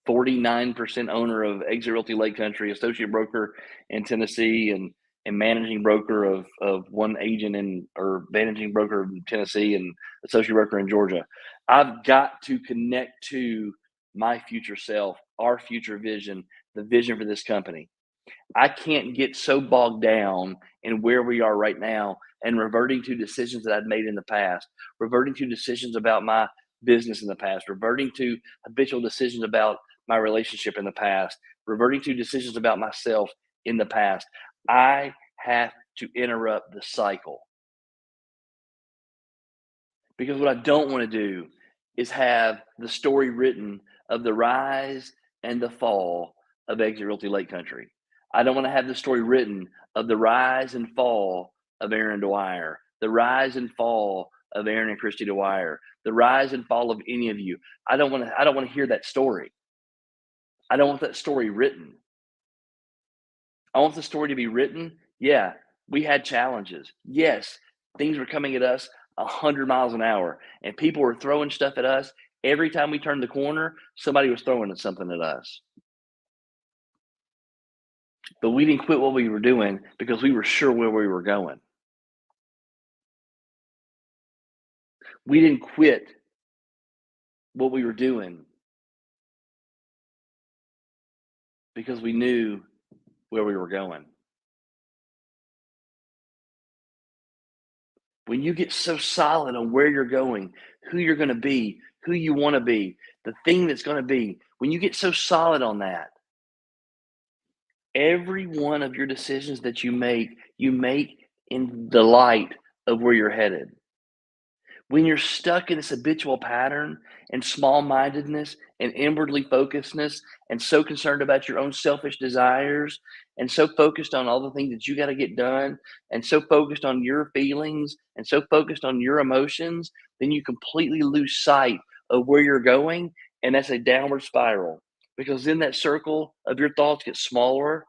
49% owner of Exit Realty Lake Country, associate broker in Tennessee, and managing broker of one agent or managing broker in Tennessee and associate broker in Georgia. I've got to connect to my future self, our future vision, the vision for this company. I can't get so bogged down in where we are right now and reverting to decisions that I've made in the past, reverting to decisions about my business in the past, reverting to habitual decisions about my relationship in the past, reverting to decisions about myself in the past. I have to interrupt the cycle because what I don't want to do is have the story written of the rise and the fall of Exit Realty Lake Country. I don't want to have the story written of the rise and fall of Aaron Dwyer, the rise and fall of Aaron and Christy Dwyer, the rise and fall of any of you. I don't want to hear that story. I don't want that story written. I want the story to be written. Yeah, we had challenges. Yes, things were coming at us 100 miles an hour, and people were throwing stuff at us. Every time we turned the corner, somebody was throwing something at us. But we didn't quit what we were doing because we were sure where we were going. We didn't quit what we were doing because we knew where we were going. When you get so solid on where you're going, who you're going to be, who you want to be, the thing that's going to be, when you get so solid on that, every one of your decisions that you make in the light of where you're headed. When you're stuck in this habitual pattern and small mindedness and inwardly focusedness and so concerned about your own selfish desires and so focused on all the things that you got to get done and so focused on your feelings and so focused on your emotions, then you completely lose sight of where you're going. And that's a downward spiral because then that circle of your thoughts gets smaller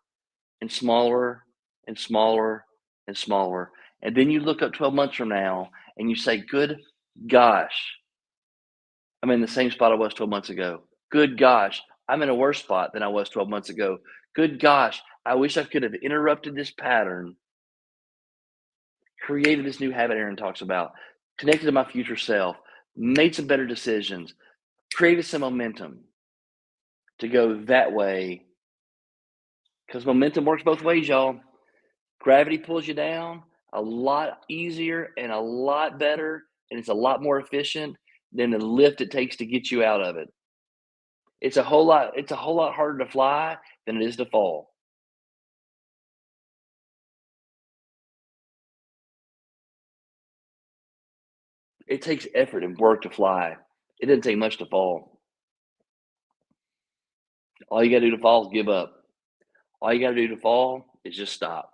and smaller and smaller and smaller. And then you look up 12 months from now and you say, good gosh, I'm in the same spot I was 12 months ago. Good gosh, I'm in a worse spot than I was 12 months ago. Good gosh, I wish I could have interrupted this pattern, created this new habit Aaron talks about, connected to my future self, made some better decisions, created some momentum to go that way. Because momentum works both ways, y'all. Gravity pulls you down a lot easier and a lot better, and it's a lot more efficient than the lift it takes to get you out of it. It's a whole lot harder to fly than it is to fall. It takes effort and work to fly. It doesn't take much to fall. All you gotta do to fall is give up. All you gotta do to fall is just stop.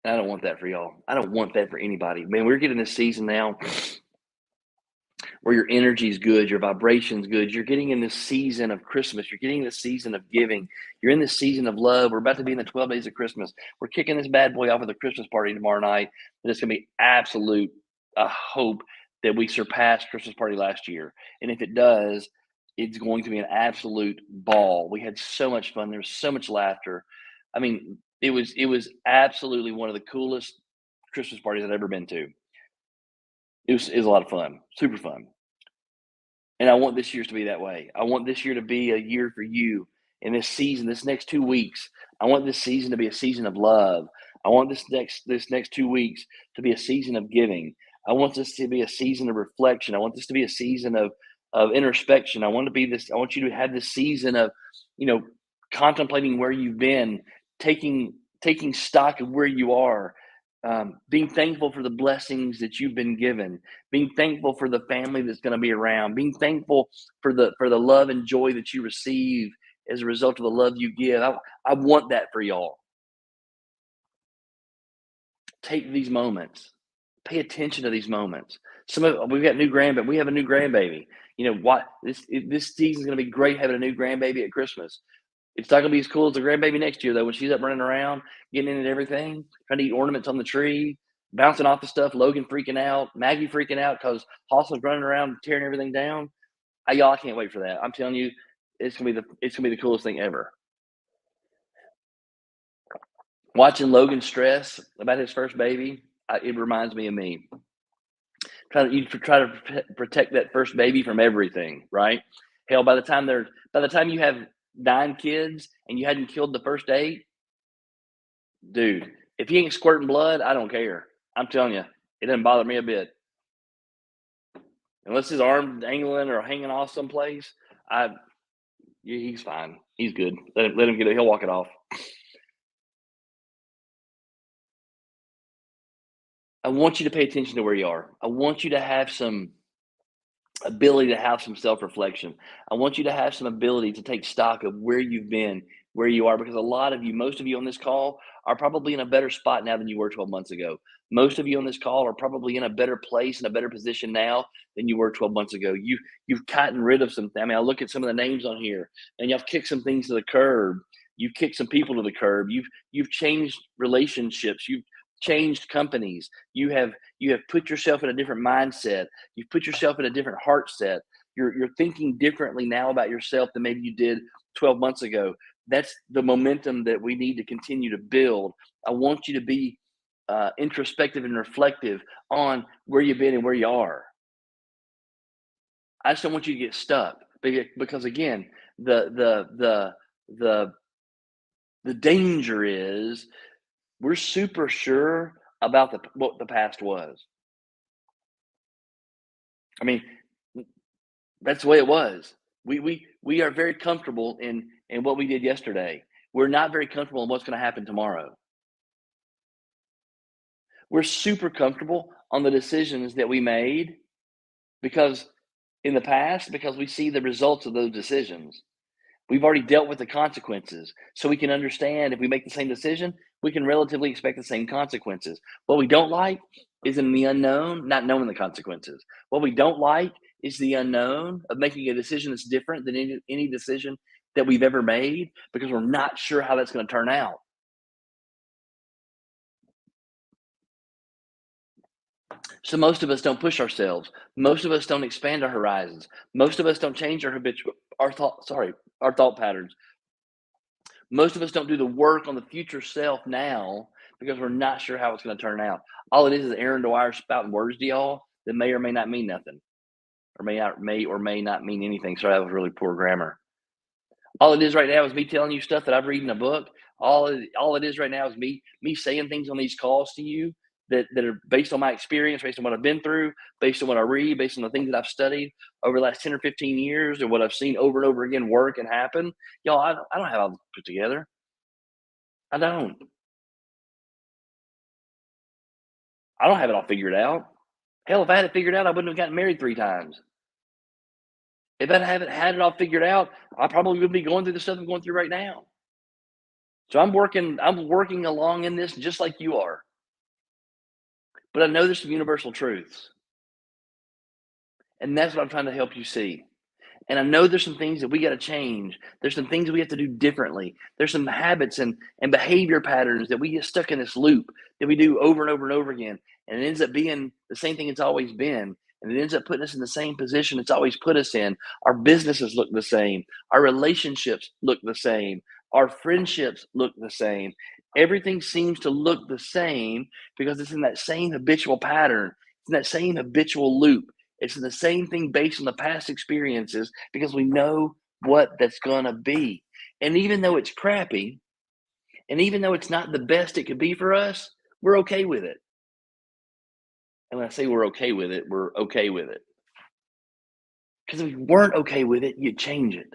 And I don't want that for y'all. I don't want that for anybody. Man, we're getting this season now where your energy is good, your vibration's good. You're getting in this season of Christmas. You're getting this season of giving. You're in this season of love. We're about to be in the 12 days of Christmas. We're kicking this bad boy off with a Christmas party tomorrow night. And it's going to be absolute. I hope that we surpass Christmas party last year. And if it does, it's going to be an absolute ball. We had so much fun. There was so much laughter. I mean, it was absolutely one of the coolest Christmas parties I've ever been to. It was a lot of fun, super fun. And I want this year to be that way. I want this year to be a year for you in this season, this next 2 weeks. I want this season to be a season of love. I want this next 2 weeks to be a season of giving. I want this to be a season of reflection. I want this to be a season of introspection. I want you to have this season of, you know, contemplating where you've been, taking stock of where you are, being thankful for the blessings that you've been given, being thankful for the family that's going to be around, being thankful for the love and joy that you receive as a result of the love you give. I want that for y'all. Take these moments, pay attention to these moments. We've got new grandbaby. We have a new grandbaby. You know what? This season's going to be great having a new grandbaby at Christmas. It's not gonna be as cool as the grandbaby next year though, when she's up running around, getting in at everything, trying to eat ornaments on the tree, bouncing off the stuff, Logan freaking out, Maggie freaking out because Hawson's running around tearing everything down. Y'all, I can't wait for that. I'm telling you, it's gonna be the coolest thing ever. Watching Logan stress about his first baby, it reminds me of me. You try to protect that first baby from everything, right? Hell, by the time you have 9 kids and you hadn't killed the first 8, dude, if he ain't squirting blood, I don't care. I'm telling you, it doesn't bother me a bit. Unless his arm dangling or hanging off someplace, I yeah, he's fine. He's good. Let him get it. He'll walk it off. I want you to pay attention to where you are. I want you to have some ability to have some self-reflection. I want you to have some ability to take stock of where you've been, where you are, because a lot of you, most of you on this call are probably in a better spot now than you were 12 months ago. Most of you on this call are probably in a better place and a better position now than you were 12 months ago. You've gotten rid of some. I mean, I look at some of the names on here, and you've kicked some things to the curb. You've kicked some people to the curb. You've changed relationships. You've changed companies. You have put yourself in a different mindset. You've put yourself in a different heart set. You're thinking differently now about yourself than maybe you did 12 months ago. That's the momentum that we need to continue to build. I want you to be introspective and reflective on where you've been and where you are. I just don't want you to get stuck because again, the the danger is we're super sure about what the past was. I mean, that's the way it was. We are very comfortable in what we did yesterday. We're not very comfortable in what's going to happen tomorrow. We're super comfortable on the decisions that we made because in the past because we see the results of those decisions. We've already dealt with the consequences, so we can understand if we make the same decision, we can relatively expect the same consequences. What we don't like is in the unknown, not knowing the consequences. What we don't like is the unknown of making a decision that's different than any decision that we've ever made because we're not sure how that's going to turn out. So most of us don't push ourselves. Most of us don't expand our horizons. Most of us don't change our thought patterns. Most of us don't do the work on the future self now because we're not sure how it's going to turn out. All it is Aaron Dwyer spouting words to y'all that may or may not mean nothing, or may not mean anything. Sorry, that was really poor grammar. All it is right now is me telling you stuff that I've read in a book. All it is right now is me saying things on these calls to you that are based on my experience, based on what I've been through, based on what I read, based on the things that I've studied over the last 10 or 15 years, and what I've seen over and over again work and happen. Y'all, I don't have all this put together. I don't. I don't have it all figured out. Hell, if I had it figured out, I wouldn't have gotten married 3 times. If I haven't had it all figured out, I probably wouldn't be going through the stuff I'm going through right now. So I'm working along in this just like you are. But I know there's some universal truths. And that's what I'm trying to help you see. And I know there's some things that we got to change. There's some things that we have to do differently. There's some habits and behavior patterns that we get stuck in this loop that we do over and over and over again. And it ends up being the same thing it's always been. And it ends up putting us in the same position it's always put us in. Our businesses look the same. Our relationships look the same. Our friendships look the same. Everything seems to look the same because it's in that same habitual pattern. It's in that same habitual loop. It's the same thing based on the past experiences because we know what that's going to be. And even though it's crappy, and even though it's not the best it could be for us, we're okay with it. And when I say we're okay with it, we're okay with it. Because if we weren't okay with it, you'd change it.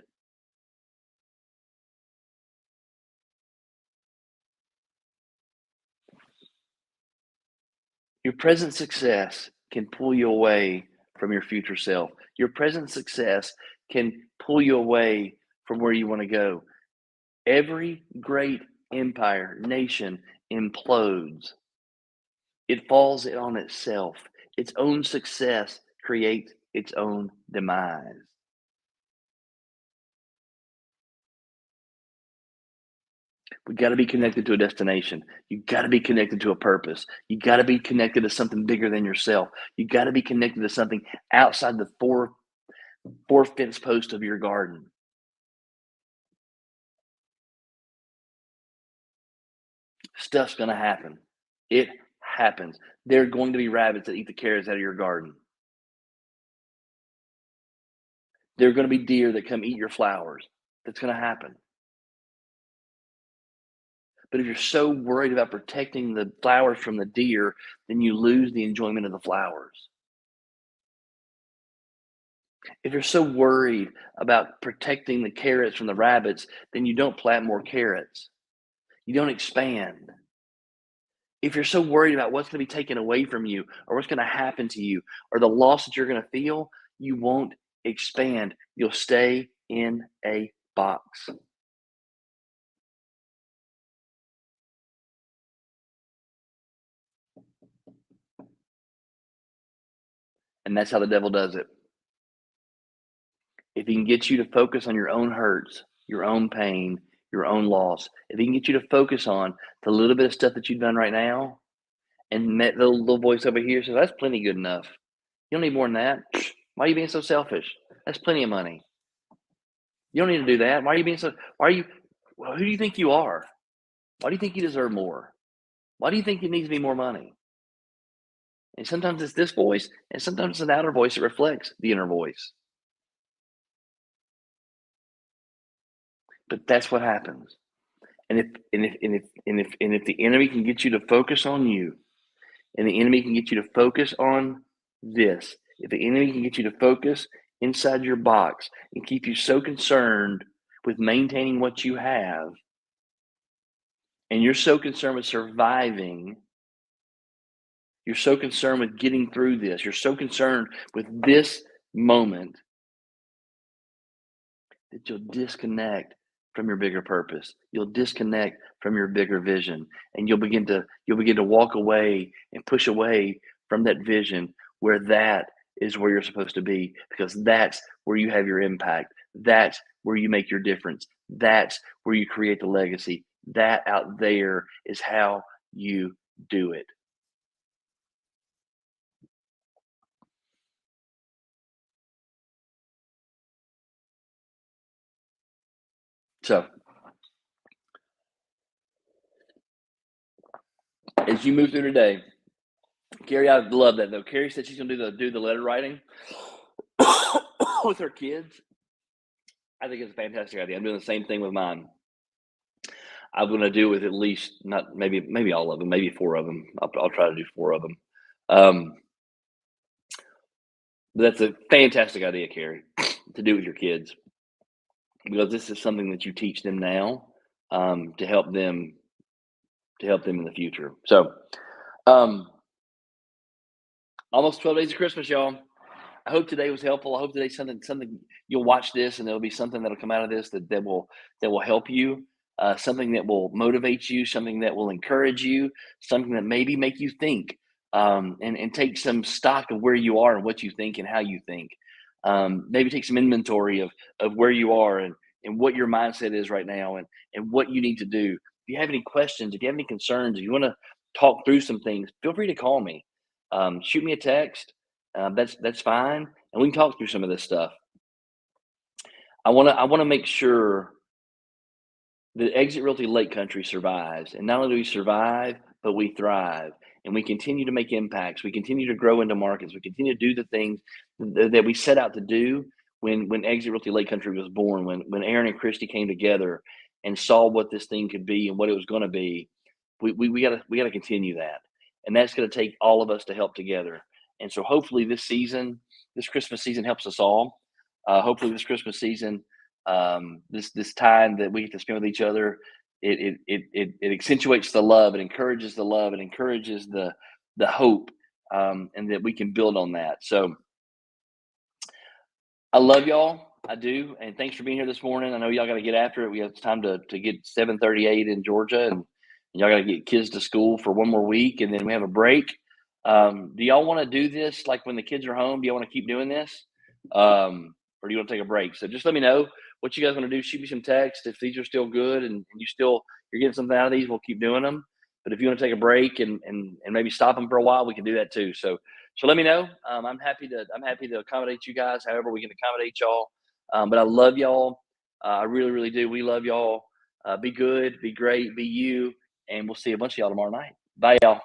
Your present success can pull you away from your future self. Your present success can pull you away from where you want to go. Every great empire, nation implodes. It falls on itself. Its own success creates its own demise. We got to be connected to a destination. You got to be connected to a purpose. You got to be connected to something bigger than yourself. You got to be connected to something outside the four fence post of your garden. Stuff's going to happen. It happens. There are going to be rabbits that eat the carrots out of your garden. There are going to be deer that come eat your flowers. That's going to happen. But if you're so worried about protecting the flowers from the deer, then you lose the enjoyment of the flowers. If you're so worried about protecting the carrots from the rabbits, then you don't plant more carrots. You don't expand. If you're so worried about what's going to be taken away from you or what's going to happen to you or the loss that you're going to feel, you won't expand. You'll stay in a box. And that's how the devil does it. If he can get you to focus on your own hurts, your own pain, your own loss, if he can get you to focus on the little bit of stuff that you've done right now, and that little voice over here says, that's plenty good enough. You don't need more than that. Why are you being so selfish? That's plenty of money. You don't need to do that. Why are you being so? Why are you? Well, who do you think you are? Why do you think you deserve more? Why do you think it needs to be more money? And sometimes it's this voice, and sometimes it's an outer voice that reflects the inner voice. But that's what happens. And if the enemy can get you to focus on you, and the enemy can get you to focus on this, if the enemy can get you to focus inside your box and keep you so concerned with maintaining what you have, and you're so concerned with surviving, you're so concerned with getting through this, you're so concerned with this moment that you'll disconnect from your bigger purpose. You'll disconnect from your bigger vision, and you'll begin to walk away and push away from that vision where that is where you're supposed to be, because that's where you have your impact. That's where you make your difference. That's where you create the legacy. That out there is how you do it. So, as you move through today, Carrie, I love that though. Carrie said she's gonna do the letter writing with her kids. I think it's a fantastic idea. I'm doing the same thing with mine. I'm gonna do with at least not maybe all of them, maybe four of them. I'll try to do four of them. Um, but that's a fantastic idea, Carrie, to do with your kids, because this is something that you teach them now, to help them in the future. So, um, almost 12 days of Christmas, y'all. I hope today was helpful. I hope today's something you'll watch this, and there'll be something that'll come out of this that will help you, something that will motivate you, something that will encourage you, something that maybe make you think, and take some stock of where you are and what you think and how you think. Maybe take some inventory of where you are and what your mindset is right now, and what you need to do. If you have any questions, if you have any concerns, if you want to talk through some things, feel free to call me. Shoot me a text. That's fine, and we can talk through some of this stuff. I wanna make sure that Exit Realty Lake Country survives, and not only do we survive, but we thrive, and we continue to make impacts. We continue to grow into markets. We continue to do the things that we set out to do when Exit Realty Lake Country was born. When Aaron and Christy came together and saw what this thing could be and what it was going to be, we gotta continue that, and that's going to take all of us to help together. And so hopefully this Christmas season helps us all. Hopefully this Christmas season, this time that we get to spend with each other, it accentuates the love, it encourages the love, it encourages the hope, and that we can build on that. So I love y'all. I do, and thanks for being here this morning. I know y'all got to get after it. We have time to get 7:38 in Georgia, and y'all got to get kids to school for one more week, and then we have a break. Do y'all want to do this like when the kids are home? Do y'all want to keep doing this, or do you want to take a break? So just let me know what you guys want to do. Shoot me some text if these are still good and you're getting something out of these. We'll keep doing them. But if you want to take a break and maybe stop them for a while, we can do that too. So let me know. I'm happy to accommodate you guys however we can accommodate y'all. But I love y'all. I really, really do. We love y'all. Be good, be great, be you, and we'll see a bunch of y'all tomorrow night. Bye, y'all.